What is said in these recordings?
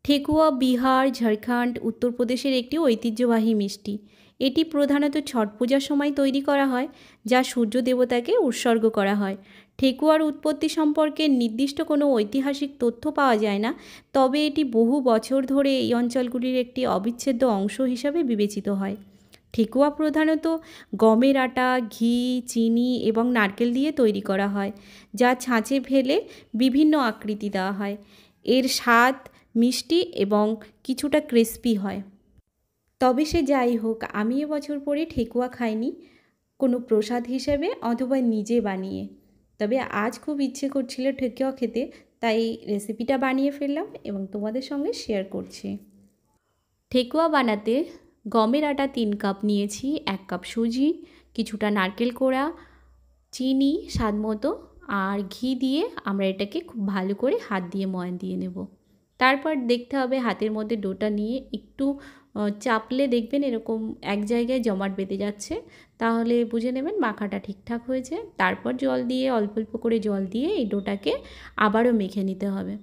ঠেকুয়া বিহার, ঝাড়খণ্ড, উত্তরপ্রদেশের একটি ঐতিহ্যবাহী মিষ্টি। এটি প্রধানত ছট পূজার সময় তৈরি করা হয়, যা সূর্য দেবতাকে উৎসর্গ করা হয়। ঠেকুয়ার উৎপত্তি সম্পর্কে নির্দিষ্ট কোনো ঐতিহাসিক তথ্য পাওয়া যায় না, তবে এটি বহু বছর ধরে এই অঞ্চলগুলির একটি অবিচ্ছেদ্য অংশ হিসাবে বিবেচিত হয়। ঠেকুয়া প্রধানত গমের আটা, ঘি, চিনি এবং নারকেল দিয়ে তৈরি করা হয়, যা ছাঁচে ফেলে বিভিন্ন আকৃতি দেওয়া হয়। এর স্বাদ মিষ্টি এবং কিছুটা ক্রিস্পি হয়। তবে সে যাই হোক, আমি এবছর পরে ঠেকুয়া খাইনি কোনো প্রসাদ হিসেবে অথবা নিজে বানিয়ে। তবে আজ খুব ইচ্ছে করছিল ঠেকুয়া খেতে, তাই রেসিপিটা বানিয়ে ফেললাম এবং তোমাদের সঙ্গে শেয়ার করছি। ঠেকুয়া বানাতে গমের আটা 3 কাপ নিয়েছি, 1 কাপ সুজি, কিছুটা নারকেল কোড়া, চিনি স্বাদ মতো আর ঘি দিয়ে আমরা এটাকে খুব ভালো করে হাত দিয়ে ময়ান দিয়ে নেব। তারপর দেখতে হবে হাতের মধ্যে ডোটা নিয়ে একটু চাপলে দেখবেন এরকম এক জায়গায় জমাট বেঁধে যাচ্ছে, তাহলে বুঝে নেবেন মাখাটা ঠিকঠাক হয়েছে। তারপর জল দিয়ে অল্প অল্প করে জল দিয়ে এই ডোটাকে আবারও মেখে নিতে হবে।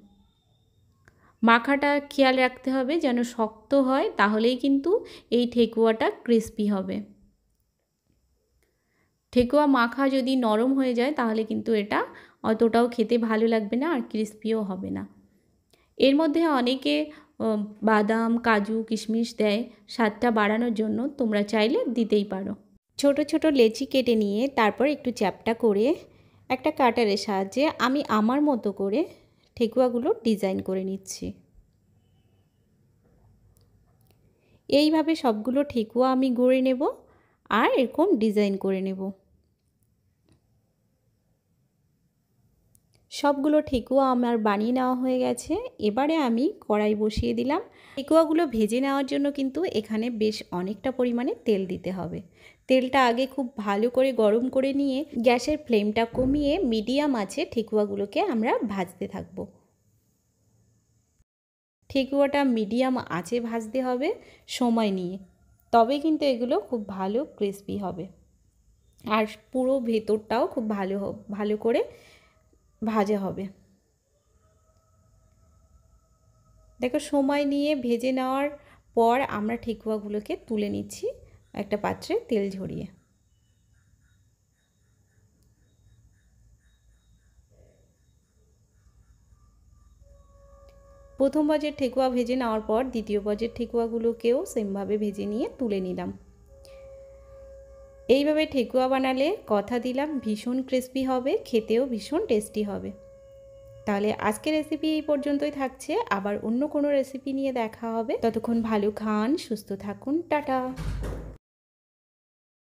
মাখাটা খেয়াল রাখতে হবে যেন শক্ত হয়, তাহলেই কিন্তু এই ঠেকুয়াটা ক্রিস্পি হবে। ঠেকুয়া মাখা যদি নরম হয়ে যায় তাহলে কিন্তু এটা অতটাও খেতে ভালো লাগবে না আর ক্রিস্পিও হবে না। এর মধ্যে অনেকে বাদাম, কাজু, কিশমিশ দেয় স্বাদটা বাড়ানোর জন্য, তোমরা চাইলে দিতেই পারো। ছোট ছোট লেচি কেটে নিয়ে তারপর একটু চ্যাপ্টা করে একটা কাটারের সাহায্যে আমি আমার মতো করে ঠেকুয়াগুলো ডিজাইন করে নিচ্ছি। এইভাবে সবগুলো ঠেকুয়া আমি গড়ে নেব আর এরকম ডিজাইন করে নেব। সবগুলো ঠেকুয়া আমার বানিয়ে নেওয়া হয়ে গেছে। এবারে আমি কড়াই বসিয়ে দিলাম। ঠেকুয়াগুলো ভেজে নেওয়ার জন্য কিন্তু এখানে বেশ অনেকটা পরিমাণে তেল দিতে হবে। তেলটা আগে খুব ভালো করে গরম করে নিয়ে গ্যাসের ফ্লেমটা কমিয়ে মিডিয়াম আঁচে ঠেকুয়াগুলোকে আমরা ভাজতে থাকবো। ঠেকুয়াটা মিডিয়াম আঁচে ভাজতে হবে সময় নিয়ে, তবে কিন্তু এগুলো খুব ভালো ক্রিস্পি হবে আর পুরো ভেতরটাও খুব ভালো করে ভাজা হবে। দেখো সময় নিয়ে ভেজে নেওয়ার পর আমরা ঠেকুয়াগুলোকে তুলে নিচ্ছি একটা পাত্রে তেল ঝরিয়ে। প্রথম বাজের ঠেকুয়া ভেজে নেওয়ার পর দ্বিতীয় বাজের ঠেকুয়াগুলোকেও সেমভাবে ভেজে নিয়ে তুলে নিলাম। এইভাবে ঠেকুয়া বানালে কথা দিলাম ভীষণ ক্রিস্পি হবে, খেতেও ভীষণ টেস্টি হবে। তাহলে আজকের রেসিপি এই পর্যন্তই থাকছে, আবার অন্য কোনো রেসিপি নিয়ে দেখা হবে। ততক্ষণ ভালো খান, সুস্থ থাকুন, টাটা।